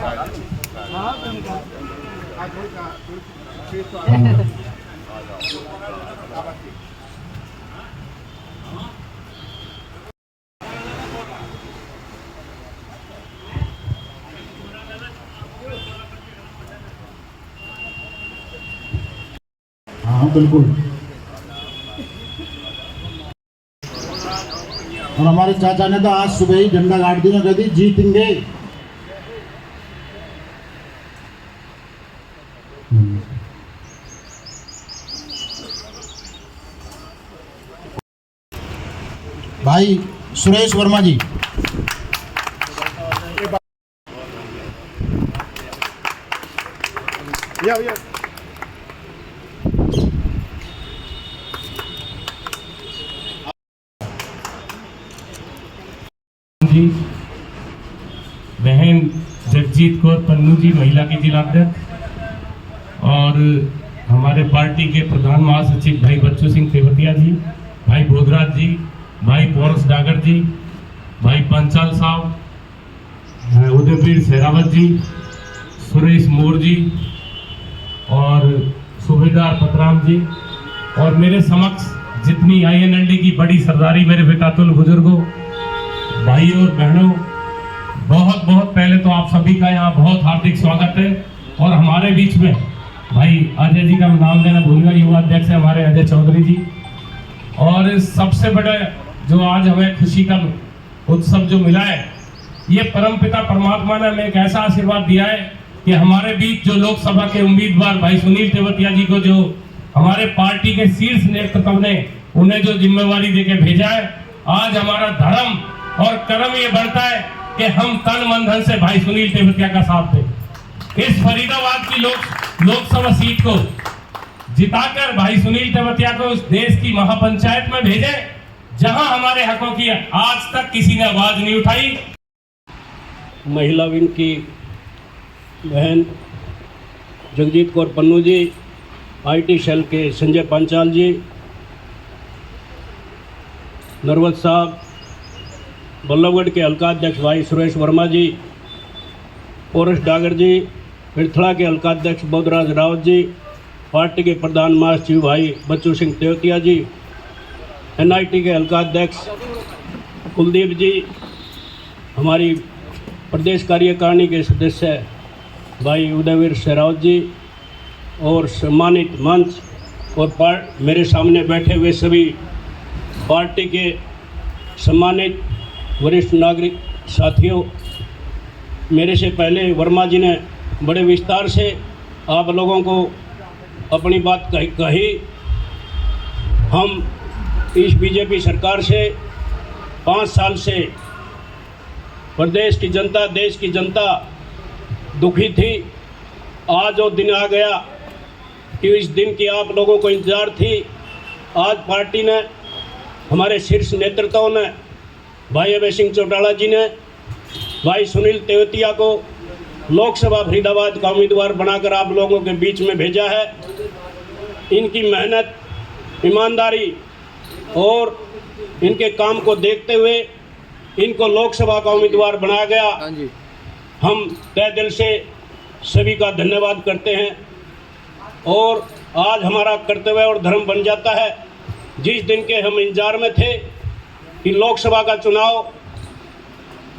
हाँ बिल्कुल। और हमारे चाचा ने तो आज सुबह ही झंडा गाड़ दिया, कहती जीतेंगे। भाई सुरेश वर्मा जी। जी, बहन जगजीत कौर पन्नू जी महिला की जिलाध्यक्ष, और हमारे पार्टी के प्रधान महासचिव भाई बच्चू सिंह तेवतिया जी, भाई बोधराज जी, भाई पोरस डागर जी, भाई पंचाल साहब, उदयवीर सहरावत जी, सुरेश मोर जी और सूबेदार पतराम जी, और मेरे समक्ष जितनी INLD की बड़ी सरदारी मेरे बेटातुल बुजुर्गों, भाई और बहनों, बहुत बहुत पहले तो आप सभी का यहाँ बहुत हार्दिक स्वागत है। और हमारे बीच में भाई अजय जी का नाम लेना भूल गया, युवा अध्यक्ष है हमारे अजय चौधरी जी। और सबसे बड़ा जो आज हमें खुशी का उत्सव जो मिला है, ये परमपिता परमात्मा ने हमें एक ऐसा आशीर्वाद दिया है कि हमारे बीच जो लोकसभा के उम्मीदवार भाई सुनील तेवतिया जी को जो हमारे पार्टी के शीर्ष नेतृत्व ने उन्हें जो जिम्मेवारी देके भेजा है, आज हमारा धर्म और कर्म ये बढ़ता है कि हम तन मन धन से भाई सुनील तेवतिया का साथ दें। इस फरीदाबाद की लोकसभा सीट को जिताकर भाई सुनील तेवतिया को उस देश की महापंचायत में भेजें, जहां हमारे हकों की आज तक किसी ने आवाज नहीं उठाई। महिला विंग की बहन जगजीत कौर पन्नू जी, IT सेल के संजय पांचाल जी, नरवत साहब, बल्लभगढ़ के हल्का अध्यक्ष भाई सुरेश वर्मा जी, पोरस डागर जी, पिरथड़ा के हल्का अध्यक्ष बोधराज रावत जी, पार्टी के प्रधान महासचिव भाई बच्चू सिंह तेवतिया जी, NIT के हल्का अध्यक्ष कुलदीप जी, हमारी प्रदेश कार्यकारिणी के सदस्य भाई उदयवीर सहरावत जी, और सम्मानित मंच और मेरे सामने बैठे हुए सभी पार्टी के सम्मानित वरिष्ठ नागरिक साथियों, मेरे से पहले वर्मा जी ने बड़े विस्तार से आप लोगों को अपनी बात कही। हम इस बीजेपी सरकार से 5 साल से प्रदेश की जनता, देश की जनता दुखी थी। आज वो दिन आ गया कि इस दिन की आप लोगों को इंतज़ार थी। आज पार्टी ने, हमारे शीर्ष नेतृत्व ने, भाई अभय सिंह चौटाला जी ने भाई सुनील तेवतिया को लोकसभा फरीदाबाद का उम्मीदवार बनाकर आप लोगों के बीच में भेजा है। इनकी मेहनत, ईमानदारी और इनके काम को देखते हुए इनको लोकसभा का उम्मीदवार बनाया गया। हम तहे दिल से सभी का धन्यवाद करते हैं। और आज हमारा कर्तव्य और धर्म बन जाता है, जिस दिन के हम इंतजार में थे कि लोकसभा का चुनाव,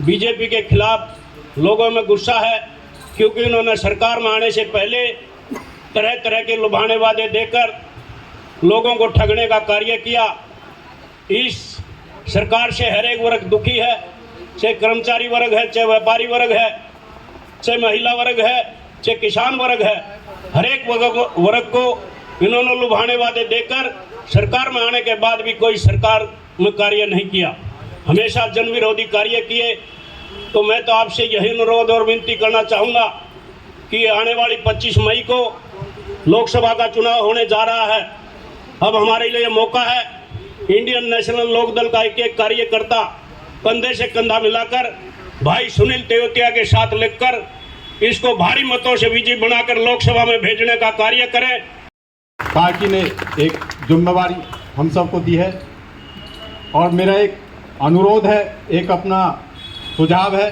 बीजेपी के खिलाफ लोगों में गुस्सा है, क्योंकि उन्होंने सरकार में आने से पहले तरह तरह के लुभाने वादे देकर लोगों को ठगने का कार्य किया। इस सरकार से हर एक वर्ग दुखी है, चाहे कर्मचारी वर्ग है, चाहे व्यापारी वर्ग है, चाहे महिला वर्ग है, चाहे किसान वर्ग है, हर एक वर्ग को इन्होंने लुभाने वादे देकर सरकार में आने के बाद भी कोई सरकार में कार्य नहीं किया, हमेशा जन विरोधी कार्य किए। तो मैं तो आपसे यही अनुरोध और विनती करना चाहूँगा कि आने वाली 25 मई को लोकसभा का चुनाव होने जा रहा है। अब हमारे लिए मौका है, इंडियन नेशनल लोकदल का एक एक कार्यकर्ता कंधे से कंधा मिलाकर भाई सुनील तेवतिया के साथ लेकर इसको भारी मतों से विजयी बनाकर लोकसभा में भेजने का कार्य करें। पार्टी ने एक जिम्मेवारी हम सबको दी है और मेरा एक अनुरोध है, एक अपना सुझाव है,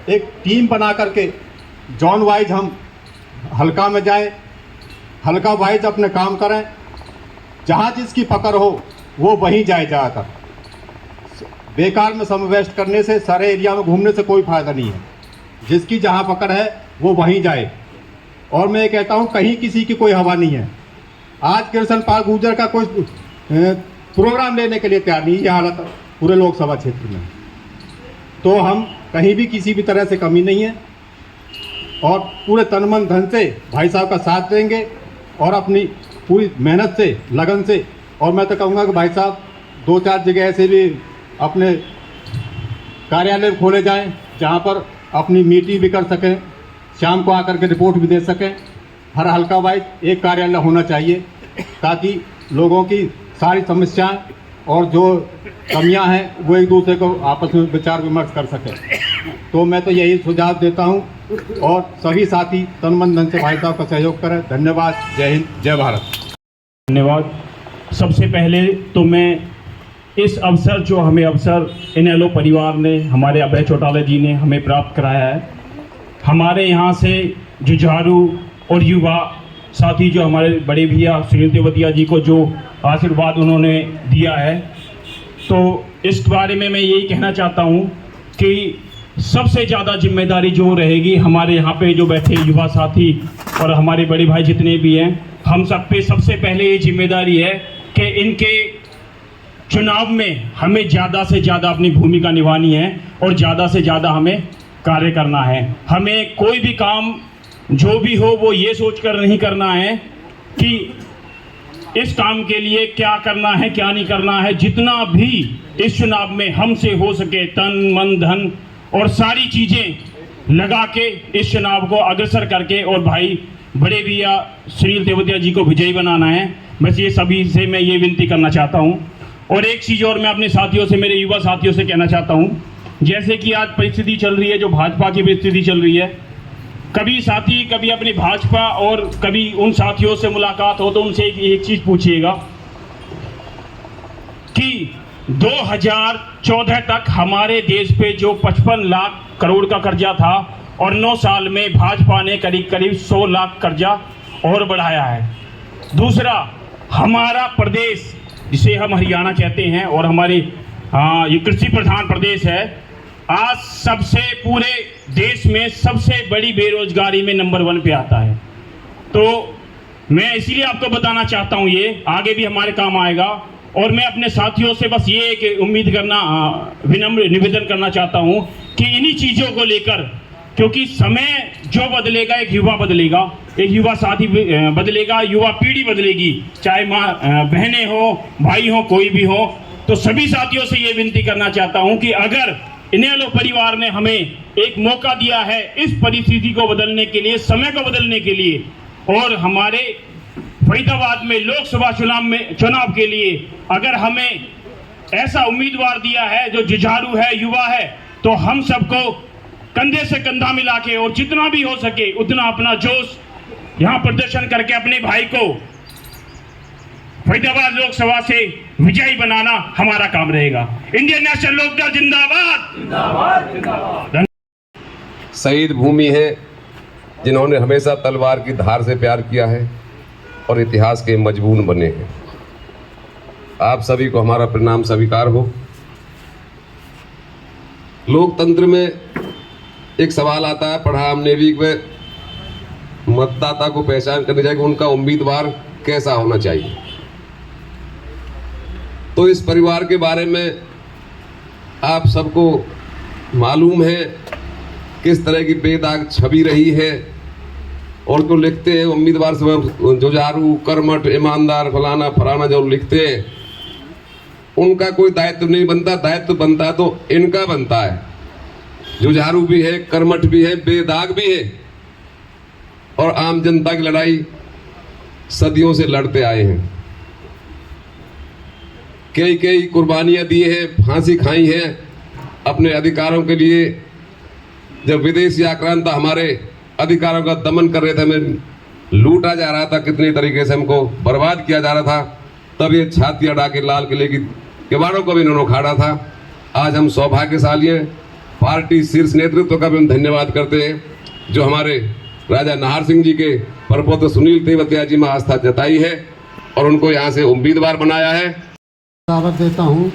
एक टीम बना करके जॉन वाइज हम हल्का में जाएं, हल्का वाइज अपने काम करें, जहाँ जिसकी पकड़ हो वो वहीं जाए ज़्यादातर। बेकार में समय वेस्ट करने से, सारे एरिया में घूमने से कोई फ़ायदा नहीं है। जिसकी जहाँ पकड़ है वो वहीं जाए। और मैं ये कहता हूँ कहीं किसी की कोई हवा नहीं है। आज कृष्ण पाल गुर्जर का कोई प्रोग्राम लेने के लिए तैयार नहीं, ये हालत पूरे लोकसभा क्षेत्र में। तो हम कहीं भी किसी भी तरह से कमी नहीं है और पूरे तन मन धन से भाई साहब का साथ देंगे और अपनी पूरी मेहनत से, लगन से। और मैं तो कहूँगा कि भाई साहब 2-4 जगह ऐसे भी अपने कार्यालय खोले जाएं जहाँ पर अपनी मीटिंग भी कर सकें, शाम को आकर के रिपोर्ट भी दे सकें। हर हल्का वाइज एक कार्यालय होना चाहिए ताकि लोगों की सारी समस्याएं और जो कमियां हैं वो एक दूसरे को आपस में विचार विमर्श कर सकें। तो मैं तो यही सुझाव देता हूं और सभी साथी तन मन धन से भाई साहब का सहयोग करें। धन्यवाद। जय हिंद, जय भारत। धन्यवाद। सबसे पहले तो मैं इस अवसर जो हमें अवसर इनेलो परिवार ने, हमारे अभय चौटाला जी ने हमें प्राप्त कराया है, हमारे यहाँ से जुझारू और युवा साथी जो हमारे बड़े भैया सुनील तेवतिया जी को जो आशीर्वाद उन्होंने दिया है, तो इस बारे में मैं यही कहना चाहता हूँ कि सबसे ज़्यादा जिम्मेदारी जो रहेगी हमारे यहाँ पे जो बैठे युवा साथी और हमारे बड़े भाई जितने भी हैं, हम सब पे सबसे पहले ये जिम्मेदारी है कि इनके चुनाव में हमें ज़्यादा से ज़्यादा अपनी भूमिका निभानी है और ज़्यादा से ज़्यादा हमें कार्य करना है। हमें कोई भी काम जो भी हो वो ये सोचकर नहीं करना है कि इस काम के लिए क्या करना है क्या नहीं करना है। जितना भी इस चुनाव में हमसे हो सके तन मन धन और सारी चीज़ें लगा के इस चुनाव को अग्रसर करके और भाई बड़े भैया सुनील तेवतिया जी को विजयी बनाना है। बस ये सभी से मैं ये विनती करना चाहता हूँ। और एक चीज़ और मैं अपने साथियों से, मेरे युवा साथियों से कहना चाहता हूँ, जैसे कि आज परिस्थिति चल रही है, जो भाजपा की परिस्थिति चल रही है, कभी साथी कभी अपनी भाजपा और कभी उन साथियों से मुलाकात हो तो उनसे एक चीज़ पूछिएगा कि 2014 तक हमारे देश पे जो 55 लाख करोड़ का कर्जा था और 9 साल में भाजपा ने करीब करीब 100 लाख कर्जा और बढ़ाया है। दूसरा, हमारा प्रदेश जिसे हम हरियाणा कहते हैं और हमारे ये कृषि प्रधान प्रदेश है, आज सबसे पूरे देश में सबसे बड़ी बेरोजगारी में नंबर 1 पे आता है। तो मैं इसीलिए आपको बताना चाहता हूँ, ये आगे भी हमारे काम आएगा। और मैं अपने साथियों से बस ये एक उम्मीद करना, विनम्र निवेदन करना चाहता हूँ कि इन्हीं चीज़ों को लेकर, क्योंकि समय जो बदलेगा एक युवा बदलेगा, एक युवा साथी बदलेगा, युवा पीढ़ी बदलेगी, चाहे माँ बहनें हो, भाई हो, कोई भी हो। तो सभी साथियों से ये विनती करना चाहता हूँ कि अगर इनेलो परिवार ने हमें एक मौका दिया है इस परिस्थिति को बदलने के लिए, समय को बदलने के लिए, और हमारे फरीदाबाद में लोकसभा चुनाव के लिए अगर हमें ऐसा उम्मीदवार दिया है जो जुझारू है, युवा है, तो हम सबको कंधे से कंधा मिला के और जितना भी हो सके उतना अपना जोश यहाँ प्रदर्शन करके अपने भाई को फरीदाबाद लोकसभा से विजयी बनाना हमारा काम रहेगा। इंडियन नेशनल लोकदल जिंदाबाद। शहीद भूमि है जिन्होंने हमेशा तलवार की धार से प्यार किया है और इतिहास के मजबून बने हैं। आप सभी को हमारा प्रणाम स्वीकार हो। लोकतंत्र में एक सवाल आता है, पढ़ा हमने भी, मतदाता को पहचान करनी चाहिए कि उनका उम्मीदवार कैसा होना चाहिए। तो इस परिवार के बारे में आप सबको मालूम है किस तरह की बेदाग छवि रही है। और जो लिखते हैं उम्मीदवार से जुझारू, कर्मठ, ईमानदार, फलाना फलाना जो लिखते हैं, उनका कोई दायित्व नहीं बनता। दायित्व बनता तो इनका बनता है। जुझारू भी है, कर्मठ भी है, बेदाग भी है और आम जनता की लड़ाई सदियों से लड़ते आए हैं। कई कुर्बानियां दी है, फांसी खाई है अपने अधिकारों के लिए। जब विदेशी आक्रांता हमारे अधिकारों का दमन कर रहे थे, हमें लूटा जा रहा था, कितने तरीके से हमको बर्बाद किया जा रहा था, तब ये छाती अड़ा के लाल किले की किवाड़ों को भी इन्होंने उखाड़ा था। आज हम सौभाग्यशाली हैं। पार्टी शीर्ष नेतृत्व का भी हम धन्यवाद करते हैं जो हमारे राजा नाहर सिंह जी के परपौत्र सुनील तेवतिया जी में आस्था जताई है और उनको यहाँ से उम्मीदवार बनाया है। दावत देता हूँ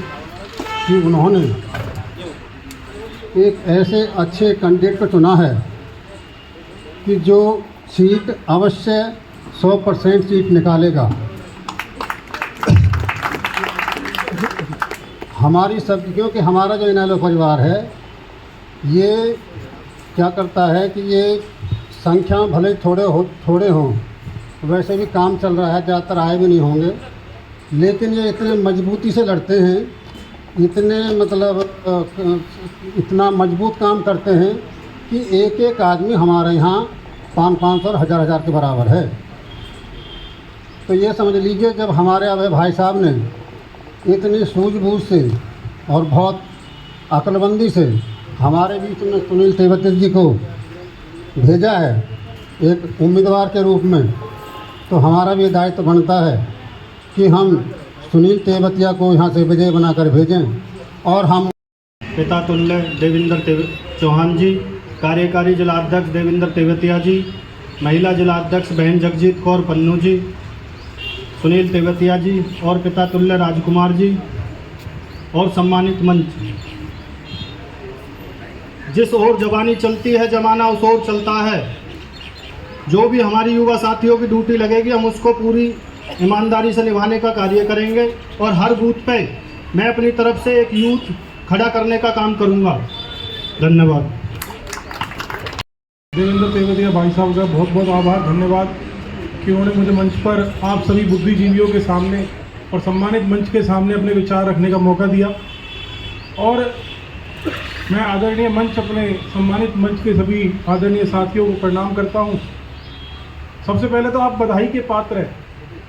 कि उन्होंने एक ऐसे अच्छे कैंडिडेट को चुना है कि जो सीट अवश्य 100% सीट निकालेगा। हमारी सब, क्योंकि हमारा जो इनेलो परिवार है ये क्या करता है कि ये संख्या भले थोड़े हों, वैसे भी काम चल रहा है, ज़्यादातर आए भी नहीं होंगे, लेकिन ये इतने मजबूती से लड़ते हैं, इतने मतलब इतना मजबूत काम करते हैं कि एक एक आदमी हमारे यहाँ 500 और हज़ार के बराबर है। तो ये समझ लीजिए, जब हमारे अभय भाई साहब ने इतनी सूझबूझ से और बहुत अक्लमंदी से हमारे बीच में सुनील तेवतिया जी को भेजा है एक उम्मीदवार के रूप में, तो हमारा भी दायित्व बनता है कि हम सुनील तेवतिया को यहाँ से विजय बनाकर भेजें। और हम पिता तुल्य देवेंद्र चौहान जी, कार्यकारी जिलाध्यक्ष देवेंद्र तेवतिया जी, महिला जिलाध्यक्ष बहन जगजीत कौर पन्नू जी, सुनील तेवतिया जी और पिता तुल्य राजकुमार जी और सम्मानित मंच। जिस ओर जवानी चलती है जमाना उस ओर चलता है। जो भी हमारी युवा साथियों की ड्यूटी लगेगी हम उसको पूरी ईमानदारी से निभाने का कार्य करेंगे और हर बूथ पे मैं अपनी तरफ से एक यूथ खड़ा करने का काम करूंगा। धन्यवाद। देवेंद्र तेवतिया भाई साहब का बहुत बहुत आभार, धन्यवाद कि उन्होंने मुझे मंच पर आप सभी बुद्धिजीवियों के सामने और सम्मानित मंच के सामने अपने विचार रखने का मौका दिया। और मैं आदरणीय मंच, अपने सम्मानित मंच के सभी आदरणीय साथियों को प्रणाम करता हूं। सबसे पहले तो आप बधाई के पात्र हैं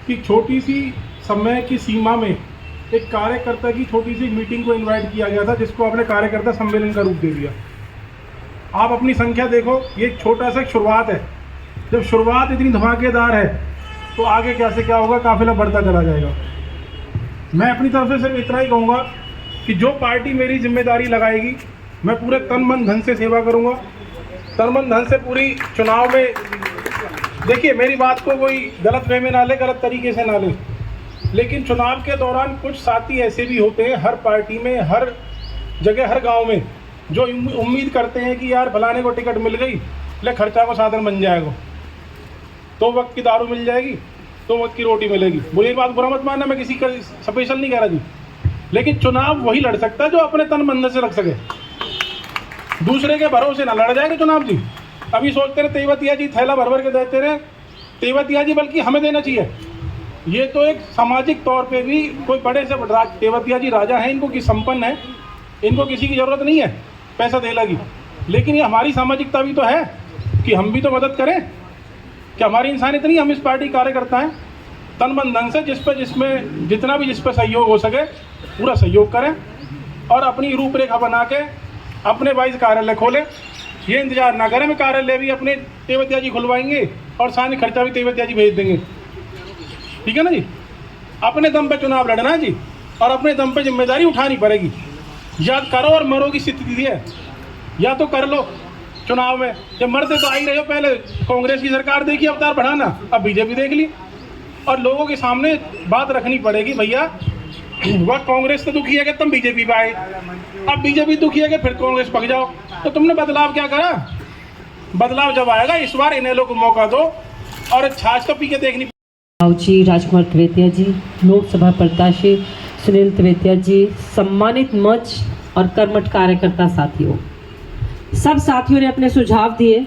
कि छोटी सी समय की सीमा में एक कार्यकर्ता की छोटी सी मीटिंग को इनवाइट किया गया था, जिसको आपने कार्यकर्ता सम्मेलन का रूप दे दिया। आप अपनी संख्या देखो, ये एक छोटा सा शुरुआत है। जब शुरुआत इतनी धमाकेदार है तो आगे क्या से क्या होगा, काफिला बढ़ता चला जाएगा। मैं अपनी तरफ से सिर्फ इतना ही कहूँगा कि जो पार्टी मेरी जिम्मेदारी लगाएगी मैं पूरे तन मन धन से सेवा करूँगा, तन मन धन से पूरी चुनाव में। देखिए, मेरी बात को कोई गलत वे में ना ले, गलत तरीके से ना ले, लेकिन चुनाव के दौरान कुछ साथी ऐसे भी होते हैं हर पार्टी में, हर जगह, हर गांव में, जो उम्मीद करते हैं कि यार फलाने को टिकट मिल गई, ले खर्चा को साधन बन जाएगा, तो वक्त की दारू मिल जाएगी, तो वक्त की रोटी मिलेगी। बुरी बात बुरा मत मानना, मैं किसी का स्पेशल नहीं कह रहा जी, लेकिन चुनाव वही लड़ सकता है जो अपने तन मन से रख सके, दूसरे के भरोसे ना लड़ जाएगा चुनाव जी। अभी सोचते रहे तेवतिया जी थैला भर भर के देते रहे, तेवतिया जी बल्कि हमें देना चाहिए। ये तो एक सामाजिक तौर पे भी कोई बड़े से तेवतिया जी राजा हैं, इनको की संपन्न है, इनको किसी की ज़रूरत नहीं है पैसा दे लगी, लेकिन ये हमारी सामाजिकता भी तो है कि हम भी तो मदद करें। कि हमारी इंसानियत नहीं, हम इस पार्टी कार्यकर्ता हैं, तन मन धन से जिसमें जितना भी जिस पर सहयोग हो सके पूरा सहयोग करें और अपनी रूपरेखा बना के अपने वाइज कार्यालय खोलें। ये इंतजार ना करें, मैं कार्यालय भी अपने तेवतिया जी खुलवाएंगे और साथ में खर्चा भी तेवतिया जी भेज देंगे, ठीक है ना जी। अपने दम पे चुनाव लड़ना है जी, और अपने दम पे जिम्मेदारी उठानी पड़ेगी। याद करो और मरो की स्थिति है, या तो कर लो चुनाव में, जब मरते तो आ ही रहे हो। पहले कांग्रेस की सरकार देखी अवतार बढ़ाना, अब बीजेपी देख ली, और लोगों के सामने बात रखनी पड़ेगी, भैया वह कांग्रेस तो दुखी है कि तुम बीजेपी पे आए, अब बीजेपी दुखी है कि फिर कांग्रेस पक जाओ। तो तुमने बदलाव क्या करा? बदलाव जब आएगा इस बार इनेलो को मौका दो और छाछ तो पी के देखनी। जी राजकुमार तेवतिया जी, लोकसभा प्रत्याशी सुनील तेवतिया जी, सम्मानित मंच और कर्मठ कार्यकर्ता साथियों, सब साथियों ने अपने सुझाव दिए।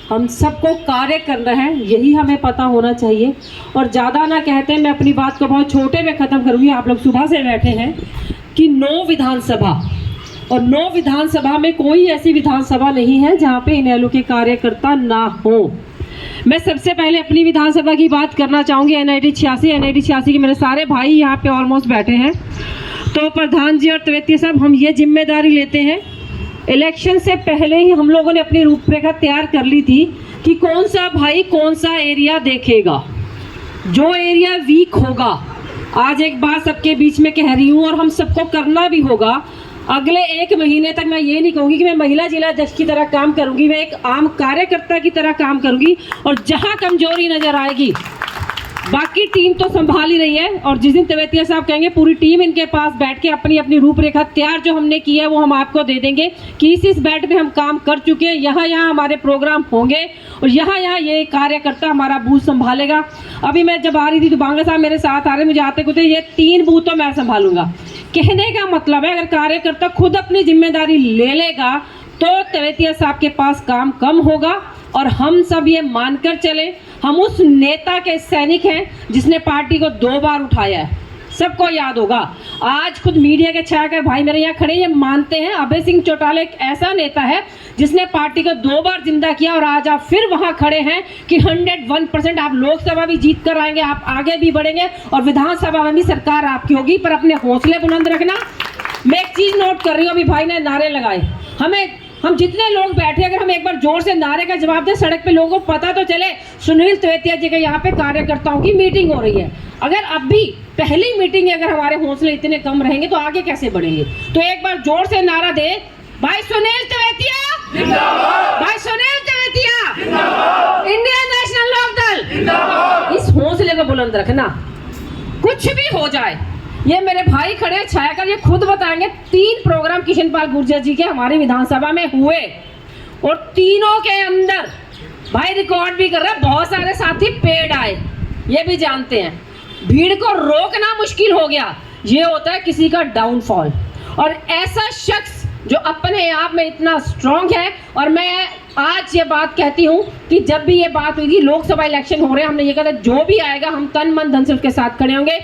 हम सबको कार्य करना है, यही हमें पता होना चाहिए। और ज़्यादा ना कहते, मैं अपनी बात को बहुत छोटे में ख़त्म करूँगी। आप लोग सुबह से बैठे हैं कि 9 विधानसभा, और 9 विधानसभा में कोई ऐसी विधानसभा नहीं है जहाँ पे इनेलो के कार्यकर्ता ना हो। मैं सबसे पहले अपनी विधानसभा की बात करना चाहूँगी, NIT 86 के मेरे सारे भाई यहाँ पे ऑलमोस्ट बैठे हैं। तो प्रधान जी और तेवतिया साहब, हम ये जिम्मेदारी लेते हैं, इलेक्शन से पहले ही हम लोगों ने अपनी रूपरेखा तैयार कर ली थी कि कौन सा भाई कौन सा एरिया देखेगा, जो एरिया वीक होगा। आज एक बात सबके बीच में कह रही हूँ और हम सबको करना भी होगा, अगले 1 महीने तक मैं ये नहीं कहूँगी कि मैं महिला जिला अध्यक्ष की तरह काम करूँगी, मैं एक आम कार्यकर्ता की तरह काम करूँगी। और जहाँ कमजोरी नज़र आएगी, बाकी टीम तो संभाल ही रही है, और जिस दिन तेवतिया साहब कहेंगे पूरी टीम इनके पास बैठ के अपनी अपनी रूपरेखा तैयार जो हमने की है वो हम आपको दे देंगे कि इस बैठ पे हम काम कर चुके हैं, यहाँ हमारे प्रोग्राम होंगे और यहाँ ये कार्यकर्ता हमारा बूथ संभालेगा। अभी मैं जब आ रही थी तो बांगा साहब मेरे साथ आ रहे, मुझे आते कुछ ये 3 बूथ तो मैं संभालूंगा। कहने का मतलब है अगर कार्यकर्ता खुद अपनी जिम्मेदारी ले लेगा तो तेवतिया साहब के पास काम कम होगा। और हम सब ये मानकर चले, हम उस नेता के सैनिक हैं जिसने पार्टी को 2 बार उठाया है, सबको याद होगा। आज खुद मीडिया के छायाकर भाई मेरे यहाँ खड़े ये मानते हैं अभय सिंह चौटाला एक ऐसा नेता है जिसने पार्टी को 2 बार जिंदा किया, और आज आप फिर वहाँ खड़े हैं कि 101% आप लोकसभा भी जीत कर आएंगे, आप आगे भी बढ़ेंगे और विधानसभा में भी सरकार आपकी होगी। पर अपने हौसले बुलंद रखना। मैं एक चीज़ नोट कर रही हूँ, अभी भाई ने नारे लगाए, हम जितने लोग बैठे अगर हम एक बार जोर से नारे का जवाब दें, सड़क पे लोगों को पता तो चले सुनील तेवतिया जी के यहाँ पे कार्यकर्ताओं की मीटिंग हो रही है। अगर अब भी पहली मीटिंग अगर हमारे हौसले इतने कम रहेंगे तो आगे कैसे बढ़ेंगे। तो एक बार जोर से नारा दे, भाई सुनील तेवतिया जिंदाबाद, भाई सुनील तेवतिया जिंदाबाद, इंडियन नेशनल लोकदल जिंदाबाद। इस हौसले को बुलंद रखना, कुछ भी हो जाए। ये मेरे भाई खड़े छायाकर ये खुद बताएंगे 3 प्रोग्राम किशन पाल गुर्जर जी के हमारी विधानसभा में हुए और तीनों के अंदर भाई रिकॉर्ड भी कर रहा है, बहुत सारे साथी पेड़ आए, ये भी जानते हैं। भीड़ को रोकना मुश्किल हो गया, ये होता है किसी का डाउनफॉल। और ऐसा शख्स जो अपने आप में इतना स्ट्रांग है, और मैं आज ये बात कहती हूँ कि जब भी ये बात हुई थी लोकसभा इलेक्शन हो रहे हैं, हमने ये कहा था जो भी आएगा हम तन मन धन से उसके साथ खड़े होंगे।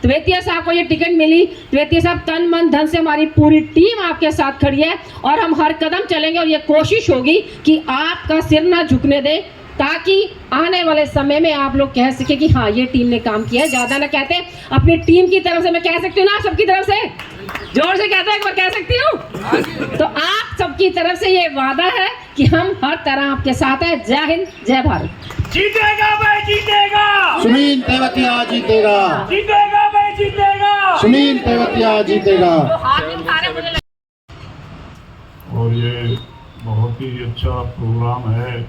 तेवतिया साहब को ये टिकट मिली, तेवतिया साहब तन मन धन से हमारी पूरी टीम आपके साथ खड़ी है और हम हर कदम चलेंगे। और ये कोशिश होगी कि आपका सिर ना झुकने दें, ताकि आने वाले समय में आप लोग कह सके कि हाँ ये टीम ने काम किया है। ज़्यादा ना कहते, अपनी टीम की तरफ से मैं कह सकती हूँ ना, सबकी तरफ से जोर से कहते हैं, एक बार कह सकती हूँ। तो आप सबकी तरफ से ये वादा है कि हम हर तरह आपके साथ हैं। जय हिंद, जय भारत। जीतेगा भाई, जीतेगा सुनील तेवतिया जीतेगा, जीतेगा भाई, जीतेगा सुनील तेवतिया जीतेगा। और ये बहुत ही अच्छा प्रोग्राम है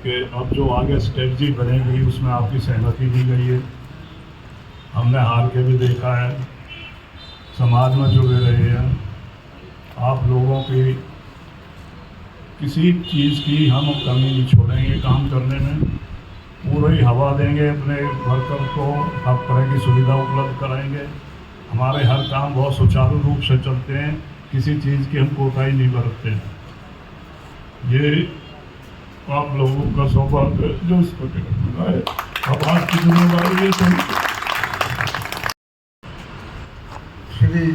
कि अब जो आगे स्ट्रेटजी बनेगी उसमें आपकी सहमति दी गई है। हमने हार के भी देखा है, समाज में जुड़े रहे हैं, आप लोगों की किसी चीज़ की हम कमी नहीं छोड़ेंगे काम करने में, पूरी हवा देंगे अपने वर्कर को, हर तरह की सुविधा उपलब्ध कराएंगे। हमारे हर काम बहुत सुचारू रूप से चलते हैं, किसी चीज़ की हम कोताही नहीं बरतते हैं। ये आप लोगों का सौभाग्य जो इसको टिकट मिला है, अब आज की जिम्मेदारी ये श्री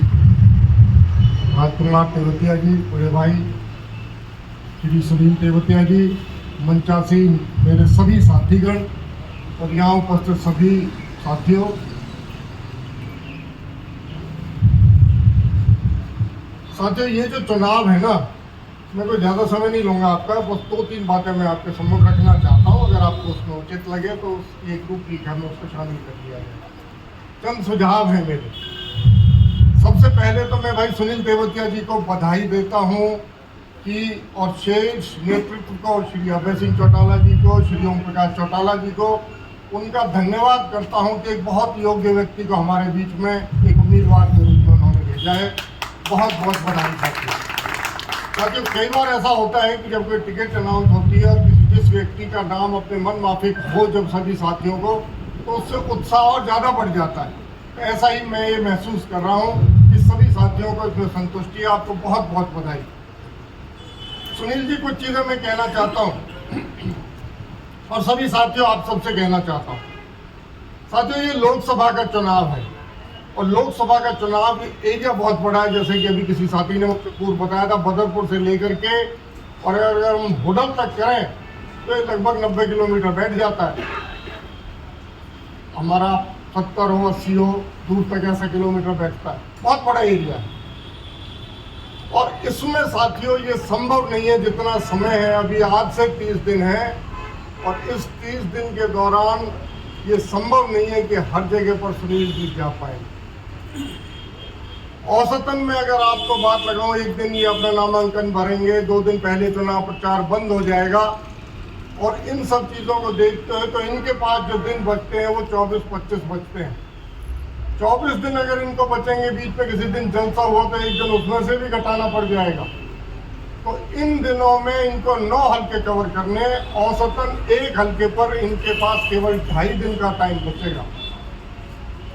राजकुमार तेवतिया जी, बड़े भाई श्री सुनील तेवतिया जी, मंचासीन मेरे सभी साथीगण और यहाँ उपस्थित सभी साथियों, ये जो चुनाव है ना, मैं कोई ज़्यादा समय नहीं लूँगा आपका, बस 2-3 बातें मैं आपके सम्मुख रखना चाहता हूँ। अगर आपको उसमें उचित लगे तो एक रूपरेखा में उसको शामिल कर दिया जाए। चंद सुझाव हैं मेरे। सबसे पहले तो मैं भाई सुनील तेवतिया जी को बधाई देता हूँ कि और शेष नेतृत्व को, श्री अभय सिंह चौटाला जी को, श्री ओम प्रकाश चौटाला जी को, उनका धन्यवाद करता हूँ कि एक बहुत योग्य व्यक्ति को हमारे बीच में एक उम्मीदवार के रूप में उन्होंने भेजा है। बहुत बहुत बधाई करती हूँ। ताकि कई बार ऐसा होता है कि जब कोई टिकट अनाउंस होती है और जिस व्यक्ति का नाम अपने मन माफिक हो जब सभी साथियों को, तो उससे उत्साह और ज़्यादा बढ़ जाता है। तो ऐसा ही मैं ये महसूस कर रहा हूँ कि सभी साथियों को इसमें संतुष्टि है। आपको बहुत बहुत बधाई। सुनील जी, कुछ चीज़ें मैं कहना चाहता हूँ और सभी साथियों आप सबसे कहना चाहता हूँ। साथियों, ये लोकसभा का चुनाव है और लोकसभा का चुनाव एरिया बहुत बड़ा है। जैसे कि अभी किसी साथी ने मुझे पूर्व बताया था, बदरपुर से लेकर के और अगर हम होडल तक करें तो ये लगभग 90 किलोमीटर बैठ जाता है। हमारा 70 हो 80 हो दूर तक ऐसा किलोमीटर बैठता है। बहुत बड़ा एरिया है और इसमें साथियों ये संभव नहीं है, जितना समय है अभी आज से 30 दिन है और इस 30 दिन के दौरान ये संभव नहीं है कि हर जगह पर सुनील जी जा पाएंगे। औसतन में अगर आपको बात लगाऊं, एक दिन ये अपना नामांकन भरेंगे, 2 दिन पहले चुनाव प्रचार बंद हो जाएगा, और इन सब चीज़ों को देखते हुए तो इनके पास जो दिन बचते हैं वो 24-25 बचते हैं। 24 दिन अगर इनको बचेंगे, बीच में किसी दिन जलसा हुआ तो एक दिन उसमें से भी घटाना पड़ जाएगा। तो इन दिनों में इनको 9 हल्के कवर करने, औसतन 1 हल्के पर इनके पास केवल 2.5 दिन का टाइम बचेगा।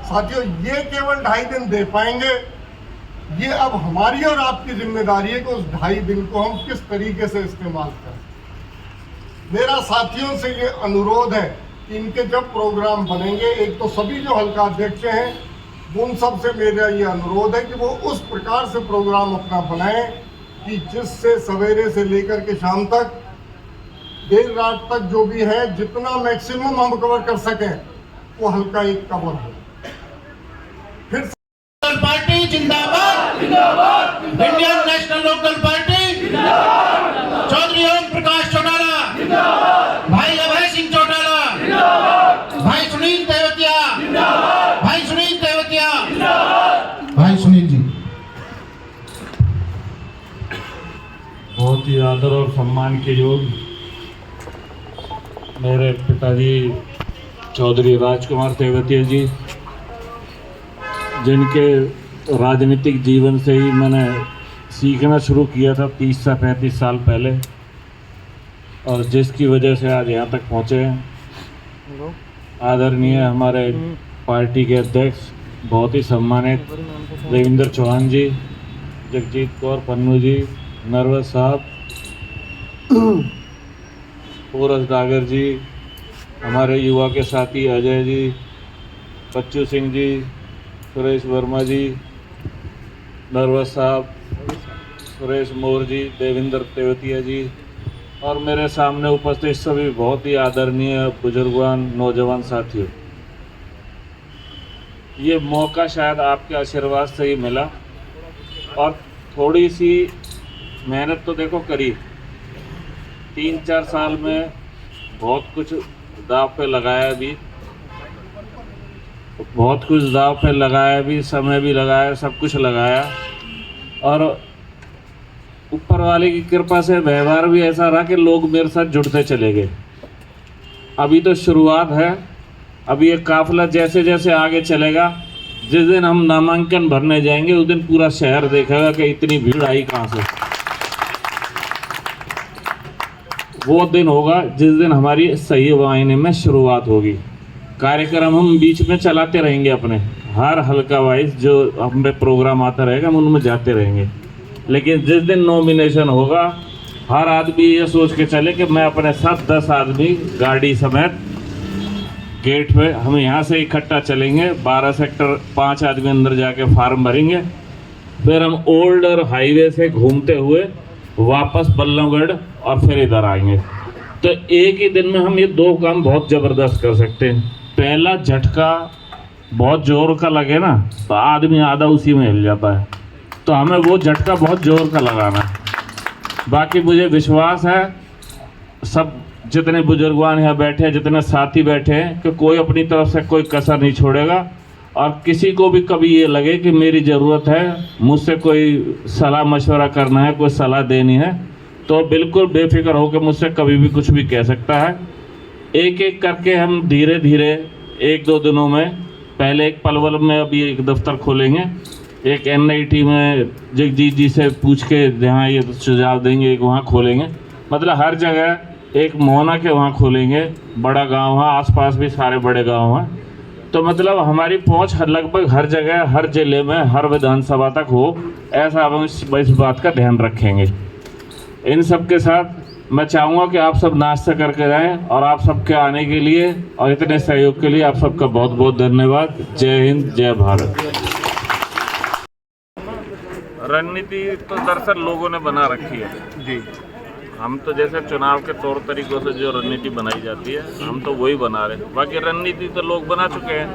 साथियों, ये केवल 2.5 दिन दे पाएंगे, ये अब हमारी और आपकी जिम्मेदारी है कि उस 2.5 दिन को हम किस तरीके से इस्तेमाल करें। मेरा साथियों से ये अनुरोध है कि इनके जब प्रोग्राम बनेंगे, एक तो सभी जो हल्का अध्यक्ष हैं उन सब से मेरा ये अनुरोध है कि वो उस प्रकार से प्रोग्राम अपना बनाएं कि जिससे सवेरे से लेकर के शाम तक, देर रात तक जो भी है, जितना मैक्सिमम हम कवर कर सकें वो हल्का एक कवर हो। फिर पार्टी जिंदाबाद, जिंदाबाद, इंडियन नेशनल लोकदल पार्टी जिंदाबाद, चौधरी ओम प्रकाश चौटाला जिंदाबाद, भाई अभय सिंह चौटाला जिंदाबाद, भाई सुनील तेवतिया जिंदाबाद, भाई सुनील तेवतिया जिंदाबाद, भाई सुनील जी। बहुत ही आदर और सम्मान के योग मेरे पिताजी चौधरी राजकुमार तेवतिया जी, जिनके राजनीतिक जीवन से ही मैंने सीखना शुरू किया था 30 से 35 साल पहले, और जिसकी वजह से आज यहाँ तक पहुँचे हैं। आदरणीय हमारे पार्टी के अध्यक्ष, बहुत ही सम्मानित देवेंद्र चौहान जी, जगजीत कौर पन्नू जी, नरवत साहब, पोरस डागर जी, हमारे युवा के साथी अजय जी, बच्चू सिंह जी, सुरेश वर्मा जी, नरवत साहब, सुरेश मोर जी, देवेंद्र तेवतिया जी, और मेरे सामने उपस्थित सभी बहुत ही आदरणीय बुजुर्गान नौजवान साथियों। ये मौका शायद आपके आशीर्वाद से ही मिला, और थोड़ी सी मेहनत तो देखो करी। 3-4 साल में बहुत कुछ दांव पे लगाया भी, समय भी लगाया, सब कुछ लगाया, और ऊपर वाले की कृपा से व्यवहार भी ऐसा रहा कि लोग मेरे साथ जुड़ते चले गए। अभी तो शुरुआत है, अभी ये काफिला जैसे जैसे आगे चलेगा, जिस दिन हम नामांकन भरने जाएंगे उस दिन पूरा शहर देखेगा कि इतनी भीड़ आई कहाँ से। वो दिन होगा जिस दिन हमारी सही मायने में शुरुआत होगी। कार्यक्रम हम बीच में चलाते रहेंगे, अपने हर हल्का वाइज जो हम पे प्रोग्राम आता रहेगा हम उनमें जाते रहेंगे, लेकिन जिस दिन नॉमिनेशन होगा हर आदमी ये सोच के चले कि मैं अपने साथ 10 आदमी गाड़ी समेत गेट पे, हम यहाँ से इकट्ठा चलेंगे, 12 सेक्टर 5 आदमी अंदर जाके फार्म भरेंगे, फिर हम ओल्ड और हाईवे से घूमते हुए वापस बल्लभगढ़ और फिर इधर आएंगे। तो एक ही दिन में हम ये 2 काम बहुत ज़बरदस्त कर सकते हैं। पहला झटका बहुत ज़ोर का लगे ना तो आदमी आधा उसी में हिल जाता है, तो हमें वो झटका बहुत ज़ोर का लगाना है। बाकी मुझे विश्वास है सब जितने बुजुर्गवान यहाँ बैठे हैं, जितने साथी बैठे हैं, कि कोई अपनी तरफ से कोई कसर नहीं छोड़ेगा, और किसी को भी कभी ये लगे कि मेरी ज़रूरत है, मुझसे कोई सलाह मशवरा करना है, कोई सलाह देनी है, तो बिल्कुल बेफिक्र होकर मुझसे कभी भी कुछ भी कह सकता है। एक एक करके हम धीरे धीरे 1-2 दिनों में, पहले एक पलवल में अभी एक दफ्तर खोलेंगे, एक NIT में जगजीत जी से पूछ के जहाँ ये सुझाव देंगे एक वहाँ खोलेंगे, मतलब हर जगह एक मोहना के वहाँ खोलेंगे, बड़ा गांव है, आसपास भी सारे बड़े गांव हैं, तो मतलब हमारी पहुँच लगभग हर जगह, हर जिले में, हर विधानसभा तक हो, ऐसा हम इस बात का ध्यान रखेंगे। इन सब के साथ मैं चाहूँगा कि आप सब नाश्ता करके जाएं, और आप सबके आने के लिए और इतने सहयोग के लिए आप सबका बहुत बहुत धन्यवाद। जय हिंद, जय भारत। रणनीति तो दरअसल लोगों ने बना रखी है जी, हम तो जैसे चुनाव के तौर तरीकों से जो रणनीति बनाई जाती है हम तो वही बना रहे हैं, बाकी रणनीति तो लोग बना चुके हैं।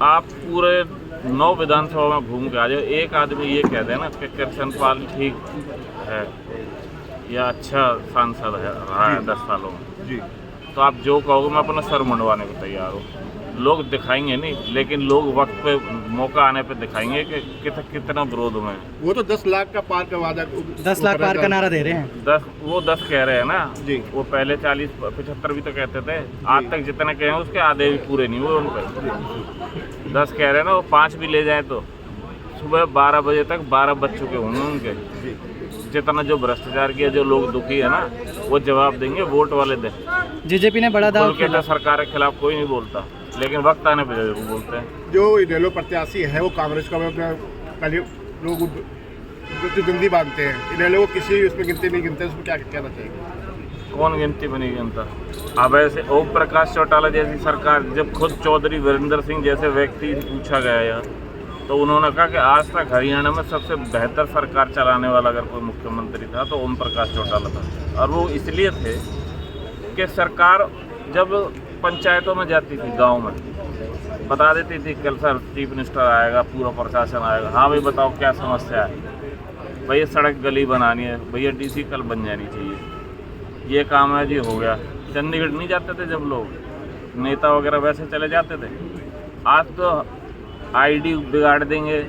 आप पूरे 9 विधानसभा में घूम के आ जाओ, एक आदमी ये कह देना कि कृष्णपाल ठीक है या अच्छा सांसद है, रहा है 10 सालों में जी, तो आप जो कहोगे मैं अपना सर मुंडवाने को तैयार हूँ। लोग दिखाएंगे नहीं, लेकिन लोग वक्त पे मौका आने पे दिखाएंगे कि कितना विरोध में। वो तो 10 लाख का पार का वादा, 10 लाख पार का नारा दे रहे हैं। 10 कह रहे हैं ना जी। वो पहले 40-75 भी तो कहते थे, आज तक जितने कहे हैं उसके आधे भी पूरे नहीं हुए उन पर। 10 कह रहे हैं ना, वो 5 भी ले जाए तो सुबह 12 बजे तक 12 बज चुके होंगे उनके। जितना जो भ्रष्टाचार किया, जो लोग दुखी है ना, वो जवाब देंगे वोट वाले दे। जेजेपी ने बड़ा दाव किया, सरकार के खिलाफ कोई नहीं बोलता, लेकिन वक्त आने पर जरूर बोलते हैं। जो इनेलो प्रत्याशी है वो कांग्रेस का पहले लोग प्रतिद्वंदी मानते हैं, इनेलो को किसी उसमें गिनती नहीं गिनते, उसमें क्या कहना चाहिए? कौन गिनती में नहीं गिनता? अब ऐसे ओम प्रकाश चौटाला जैसी सरकार, जब खुद चौधरी वीरेंद्र सिंह जैसे व्यक्ति से पूछा गया यार, तो उन्होंने कहा कि आज तक हरियाणा में सबसे बेहतर सरकार चलाने वाला अगर कोई मुख्यमंत्री था तो ओम प्रकाश चौटाला था। और वो इसलिए थे कि सरकार जब पंचायतों में जाती थी, गांव में बता देती थी कल सर चीफ मिनिस्टर आएगा, पूरा प्रशासन आएगा, हाँ भाई बताओ क्या समस्या है, भैया सड़क गली बनानी है, भैया डीसी कल बन जानी चाहिए, ये काम है जी, हो गया। चंडीगढ़ नहीं जाते थे जब लोग, नेता वगैरह वैसे चले जाते थे। आज तो आईडी बिगाड़ देंगे,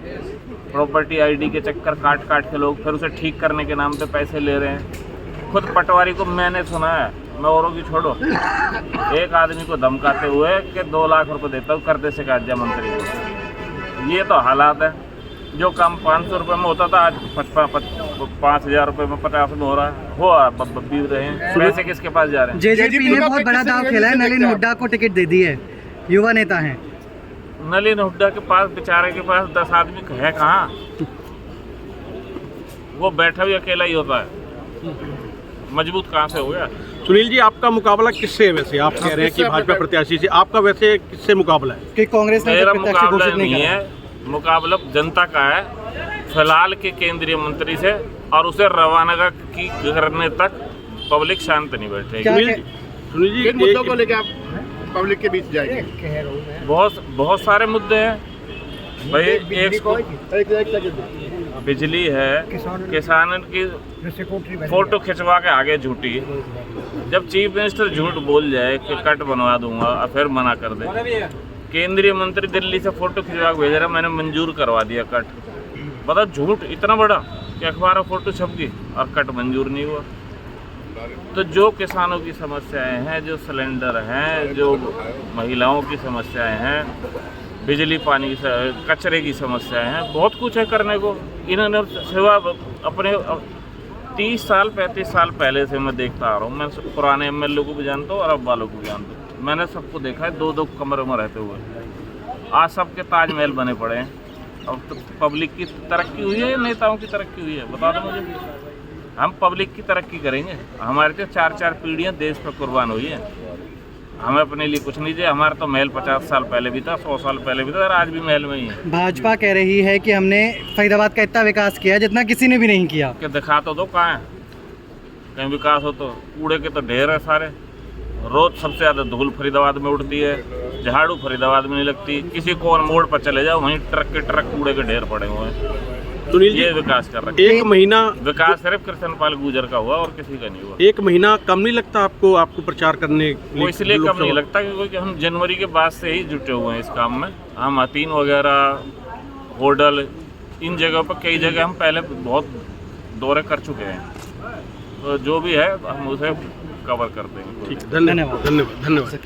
प्रॉपर्टी आईडी के चक्कर काट के लोग फिर उसे ठीक करने के नाम पे पैसे ले रहे हैं। खुद पटवारी को मैंने सुना है, मैं औरों की छोड़ो, एक आदमी को धमकाते हुए कि 2 लाख रुपए देता हूँ कर दे से राज्य मंत्री को। ये तो हालात है। जो काम 500 रुपये में होता था आज 5,000 रुपये में 50 में हो रहा है। हो भी रहे हैं, पैसे किसके पास जा रहे हैं? जेजेपी ने बहुत बड़ा दाव खेला है, नलिन हुड्डा को टिकट दे दी है, युवा नेता हैं। नलिन हुड्डा के पास, बेचारे के पास 10 आदमी है कहाँ? वो बैठा भी अकेला ही होता है, मजबूत कहाँ से हो गया? सुनील जी, आपका मुकाबला किससे है? वैसे आप कह रहे हैं कि भाजपा प्रत्याशी से, आपका वैसे किससे मुकाबला है? कि कांग्रेस ने मेरा मुकाबला नहीं है, मुकाबला जनता का है, फिलहाल के केंद्रीय मंत्री से, और उसे रवाना करने तक पब्लिक शांत नहीं बैठेगी। सुनील जी, किन मुद्दों को लेकर आप पब्लिक के बीच जाएंगे? बहुत सारे मुद्दे हैं भाई। एक बिजली है, किसान की फोटो खिंचवा के आगे झूठी। जब चीफ मिनिस्टर झूठ बोल जाए कि कट बनवा दूंगा और फिर मना कर दे, केंद्रीय मंत्री दिल्ली से फोटो खिंचवा के भेज रहा, मैंने मंजूर करवा दिया कट। बता, झूठ इतना बड़ा कि अखबार में फोटो छप गई और कट मंजूर नहीं हुआ। तो जो किसानों की समस्याएं हैं, जो सिलेंडर हैं, जो महिलाओं की समस्याएं हैं, बिजली पानी की, कचरे की समस्याएं हैं, बहुत कुछ है करने को। इन्होंने सेवा अपने 30 साल 35 साल पहले से मैं देखता आ रहा हूँ। मैं पुराने MLA को भी जानता हूँ और अब वालों को भी जानता हूँ। मैंने सबको देखा है 2-2 कमरे में रहते हुए। आज सबके ताजमहल बने पड़े हैं। अब तो पब्लिक की तरक्की हुई है या नेताओं की तरक्की हुई है? बता दो मुझे। हम पब्लिक की तरक्की करेंगे। हमारे तो 4-4 पीढ़ियाँ देश पर कुर्बान हुई है। हमें अपने लिए कुछ नहीं चाहिए। हमारा तो महल 50 साल पहले भी था, 100 साल पहले भी था, और आज भी महल में ही है। भाजपा कह रही है कि हमने फरीदाबाद का इतना विकास किया जितना किसी ने भी नहीं किया। कि दिखा तो दो कहाँ है, कहीं विकास हो तो। कूड़े के तो ढेर है सारे। रोज सबसे ज़्यादा धूल फरीदाबाद में उड़ती है, झाड़ू फरीदाबाद में नहीं लगती। किसी कोन मोड़ पर चले जाओ, वहीं ट्रक के ट्रक कूड़े के ढेर पड़े हुए हैं। सुनील ये विकास कर रहे हैं। 1 महीना विकास सिर्फ कृष्णपाल गुर्जर का हुआ और किसी का नहीं हुआ। 1 महीना कम नहीं लगता आपको प्रचार करने? वो इसलिए कम नहीं लगता क्योंकि हम जनवरी के बाद से ही जुटे हुए हैं इस काम में। हम हतीन वगैरह, होडल, इन जगहों पर कई जगह हम पहले बहुत दौरे कर चुके हैं। तो जो भी है हम उसे कवर कर देंगे। ठीक, धन्यवाद।